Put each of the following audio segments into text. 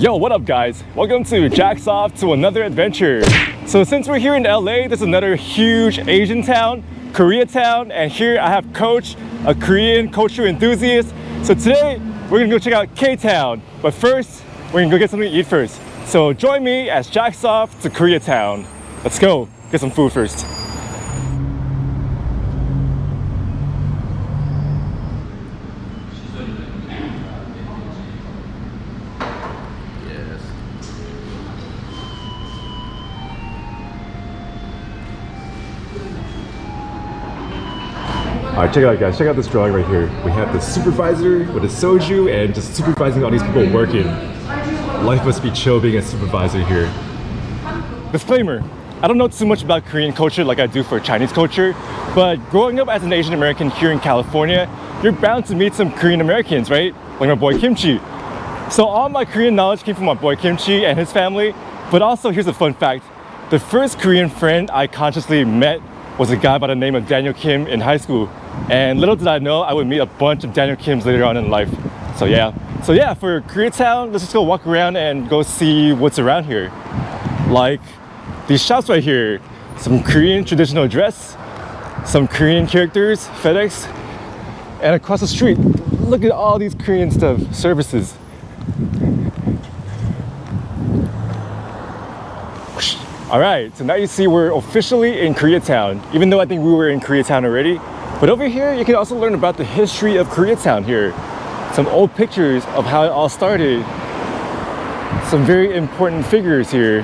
Yo, what up guys? Welcome to Jack's Off to another adventure. So since we're here in LA, there's another huge Asian town, Koreatown, and here I have Coach, a Korean culture enthusiast. So today, we're gonna go check out K-Town. But first, we're gonna go get something to eat first. So join me as Jack's Off to Koreatown. Let's go, get some food first. Alright, check it out guys, check out this drawing right here. We have the supervisor with a soju and just supervising all these people working. Life must be chill being a supervisor here. Disclaimer, I don't know too much about Korean culture like I do for Chinese culture, but growing up as an Asian American here in California, you're bound to meet some Korean Americans, right? Like my boy Kimchi. So all my Korean knowledge came from my boy Kimchi and his family, but also here's a fun fact. The first Korean friend I consciously met was a guy by the name of Daniel Kim in high school. And little did I know I would meet a bunch of Daniel Kims later on in life. So yeah, for Koreatown, let's just go walk around and go see what's around here. Like these shops right here, some Korean traditional dress, some Korean characters, FedEx, and across the street, look at all these Korean stuff, services. All right, so now you see we're officially in Koreatown, even though I think we were in Koreatown already. But over here, you can also learn about the history of Koreatown here. Some old pictures of how it all started. Some very important figures here.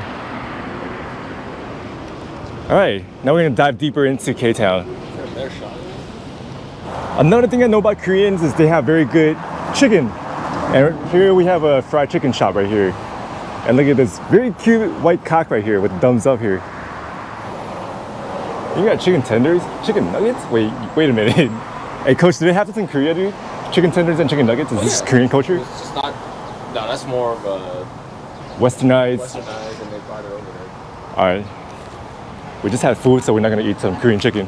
All right, now we're gonna dive deeper into K-Town. Another thing I know about Koreans is they have very good chicken. And here we have a fried chicken shop right here. And look at this very cute white cock right here with thumbs up here. You got chicken tenders, chicken nuggets? Wait a minute. Hey coach, do they have this in Korea, dude? Chicken tenders and chicken nuggets? Is this Korean culture? It's just not, no, that's more of a westernized and they brought it over there. Alright. We just had food, so we're not gonna eat some Korean chicken.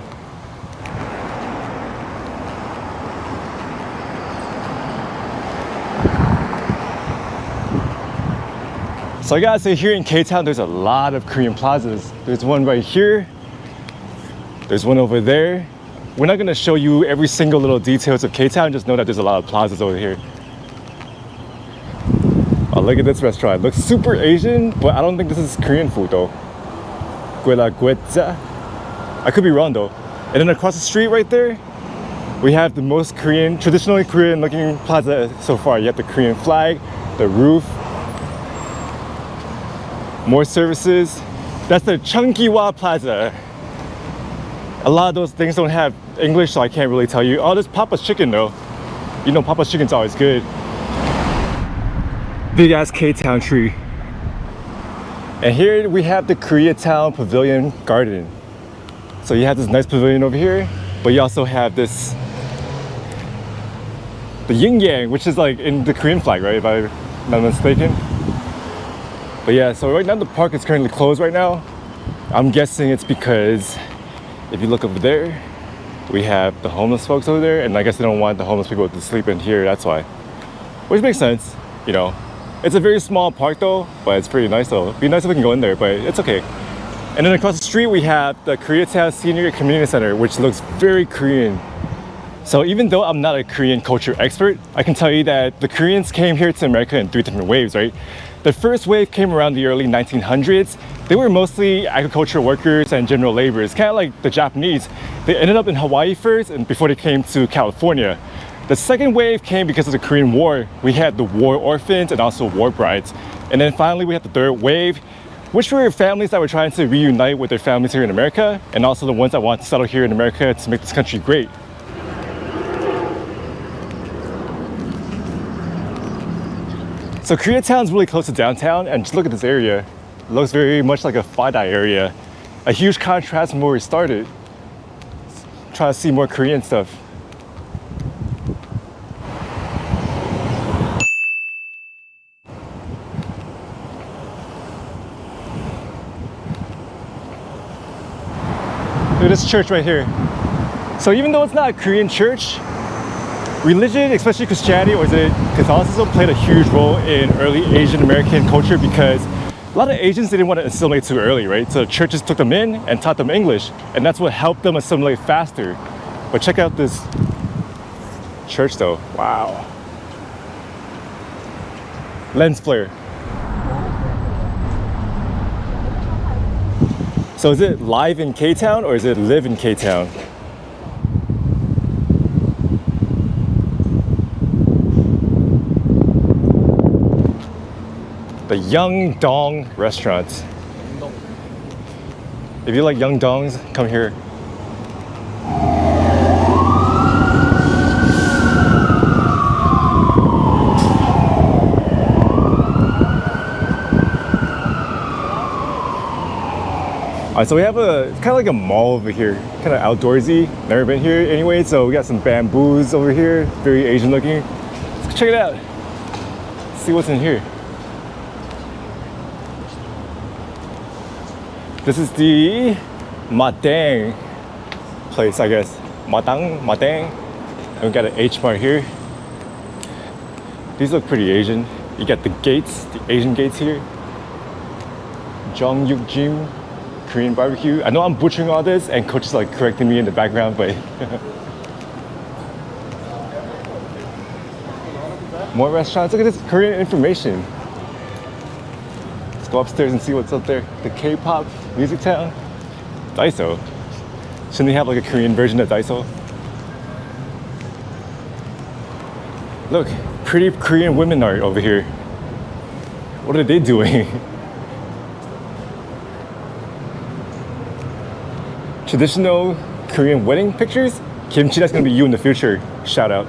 So I gotta say, here in K-Town, there's a lot of Korean plazas. There's one right here. There's one over there. We're not gonna show you every single little details of K-Town, just know that there's a lot of plazas over here. Oh, look at this restaurant. It looks super Asian, but I don't think this is Korean food though. Guela. I could be wrong though. And then across the street right there, we have the most Korean, traditionally Korean looking plaza so far. You have the Korean flag, the roof, more services. That's the Cheonggiwa Plaza. A lot of those things don't have English, so I can't really tell you. Oh, there's Papa's Chicken though. You know Papa's Chicken's always good. Big ass K-Town tree. And here we have the Koreatown Pavilion Garden. So you have this nice pavilion over here, but you also have this, the yin yang, which is like in the Korean flag, right? If I'm not mistaken. But yeah, so right now the park is currently closed right now. I'm guessing it's because if you look over there, we have the homeless folks over there, and I guess they don't want the homeless people to sleep in here, that's why. Which makes sense, you know. It's a very small park though, but it's pretty nice though. It'd be nice if we can go in there, but it's okay. And then across the street, we have the Koreatown Senior Community Center, which looks very Korean. So even though I'm not a Korean culture expert, I can tell you that the Koreans came here to America in 3 different waves, right? The first wave came around the early 1900s. They were mostly agricultural workers and general laborers, kind of like the Japanese. They ended up in Hawaii first and before they came to California. The second wave came because of the Korean War. We had the war orphans and also war brides. And then finally we had the third wave, which were families that were trying to reunite with their families here in America, and also the ones that want to settle here in America to make this country great. So Koreatown's really close to downtown, and just look at this area. It looks very much like a Fadai area. A huge contrast from where we started. Try to see more Korean stuff. Look at this church right here. So even though it's not a Korean church, religion, especially Christianity, or is it Catholicism, played a huge role in early Asian American culture because a lot of Asians didn't want to assimilate too early, right? So churches took them in and taught them English, and that's what helped them assimilate faster. But check out this church though. Wow. Lens flare. So is it live in K-Town or is it live in K-Town? The Young Dong restaurant. If you like Young Dongs, come here. Alright, so we have it's kind of like a mall over here, kind of outdoorsy. Never been here anyway, so we got some bamboos over here, very Asian looking. Let's check it out. See what's in here. This is the Madang place, I guess. Madang. And we got an H bar here. These look pretty Asian. You got the gates, the Asian gates here. Jongyukjim Korean barbecue. I know I'm butchering all this, and coach is like correcting me in the background, but more restaurants. Look at this Korean information. Let's go upstairs and see what's up there. The K-pop music town. Daiso. Shouldn't they have like a Korean version of Daiso? Look, pretty Korean women art over here. What are they doing? Traditional Korean wedding pictures. Kimchi, that's gonna be you in the future. Shout out.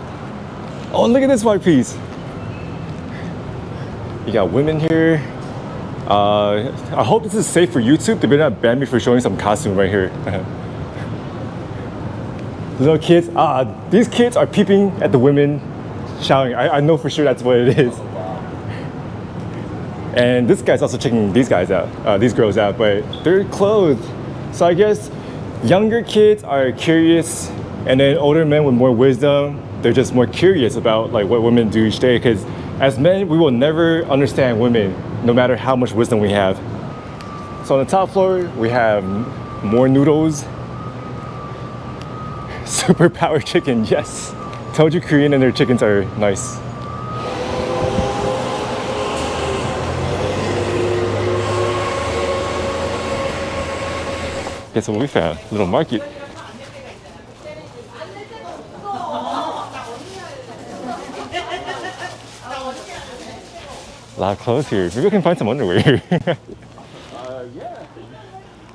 Oh, look at this white piece. You got women here. I hope this is safe for YouTube. They better not ban me for showing some costume right here. Little kids. These kids are peeping at the women showering. I know for sure that's what it is. And this guy's also checking these guys out, these girls out, but they're clothed. So I guess younger kids are curious, and then older men with more wisdom, they're just more curious about like what women do each day. Because as men, we will never understand women, no matter how much wisdom we have. So on the top floor, we have more noodles. Superpower chicken, yes. Told you Korean and their chickens are nice. Guess what we found? Little market. A lot of clothes here. Maybe I can find some underwear here. Yeah.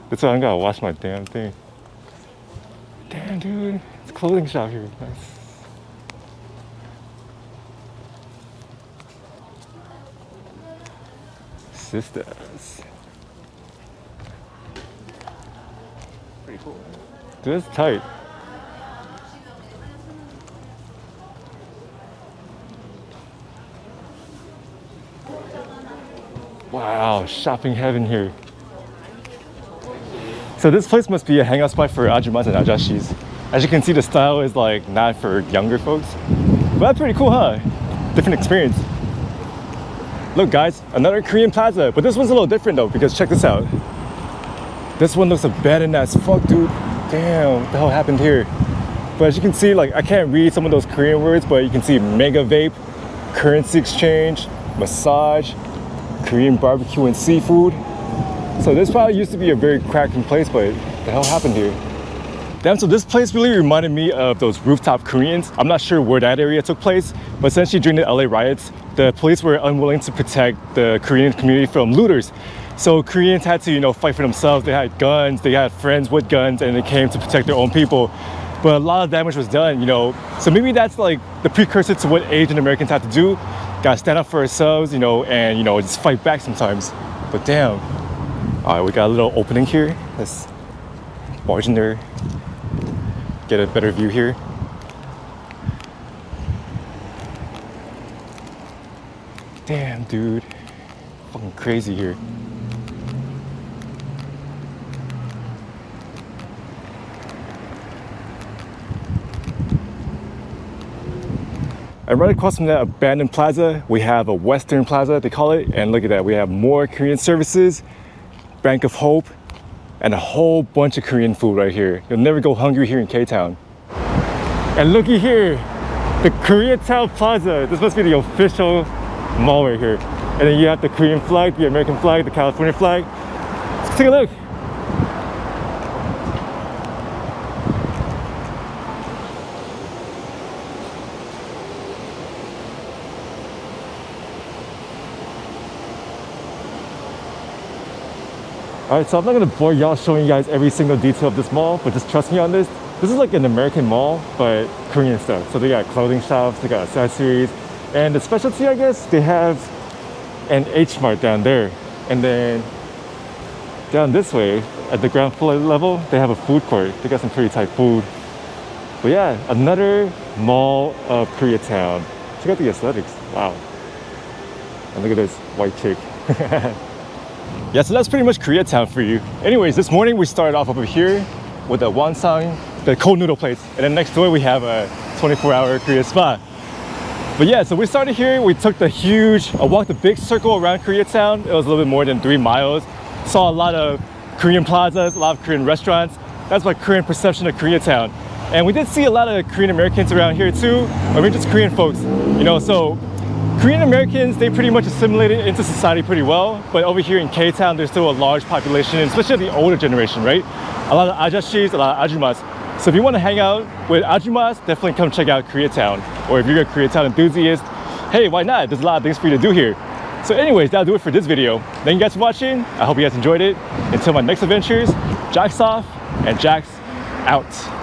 That's why I gotta wash my damn thing. Damn, dude. It's a clothing shop here. Nice. Sisters. Pretty cool. Dude, that's tight. Wow, shopping heaven here. So this place must be a hangout spot for ajumas and ajashis. As you can see, the style is like not for younger folks. But that's pretty cool, huh? Different experience. Look guys, another Korean plaza, but this one's a little different though, because check this out. This one looks abandoned as fuck, dude. Damn, what the hell happened here? But as you can see, like I can't read some of those Korean words, but you can see mega vape, currency exchange, massage, Korean barbecue and seafood. So this probably used to be a very cracking place, but what the hell happened here? Damn, so this place really reminded me of those rooftop Koreans. I'm not sure where that area took place, but essentially during the LA riots, the police were unwilling to protect the Korean community from looters. So Koreans had to, fight for themselves. They had guns, they had friends with guns, and they came to protect their own people. But a lot of damage was done, So maybe that's like the precursor to what Asian Americans have to do. Gotta stand up for ourselves, and just fight back sometimes. But damn. All right, we got a little opening here. Let's barge in there, get a better view here. Damn, dude. Fucking crazy here. And right across from that abandoned plaza, we have a Western Plaza, they call it. And look at that, we have more Korean services, Bank of Hope, and a whole bunch of Korean food right here. You'll never go hungry here in K-Town. And looky here, the Koreatown Plaza. This must be the official mall right here. And then you have the Korean flag, the American flag, the California flag. Let's take a look. All right, so I'm not gonna bore y'all showing you guys every single detail of this mall, but just trust me on this. This is like an American mall, but Korean stuff. So they got clothing shops, they got accessories, and the specialty, I guess, they have an H Mart down there. And then down this way, at the ground floor level, they have a food court. They got some pretty tight food. But yeah, another mall of Koreatown. Check out the aesthetics, wow. And look at this white chick. Yeah, so that's pretty much Koreatown for you. Anyways, this morning we started off over here with the wonsang, the cold noodle place. And then next door we have a 24-hour Korea spa. But yeah, so we started here, we took the huge, I walked a big circle around Koreatown. It was a little bit more than 3 miles. Saw a lot of Korean plazas, a lot of Korean restaurants. That's my Korean perception of Koreatown. And we did see a lot of Korean Americans around here too, or maybe just Korean folks, you know, so Korean Americans, they pretty much assimilated into society pretty well, but over here in K-Town, there's still a large population, especially the older generation, right? A lot of ajashis, a lot of ajumas. So if you want to hang out with ajumas, definitely come check out Koreatown. Or if you're a Koreatown enthusiast, hey, why not? There's a lot of things for you to do here. So anyways, that'll do it for this video. Thank you guys for watching. I hope you guys enjoyed it. Until my next adventures, Jack's off and Jack's out.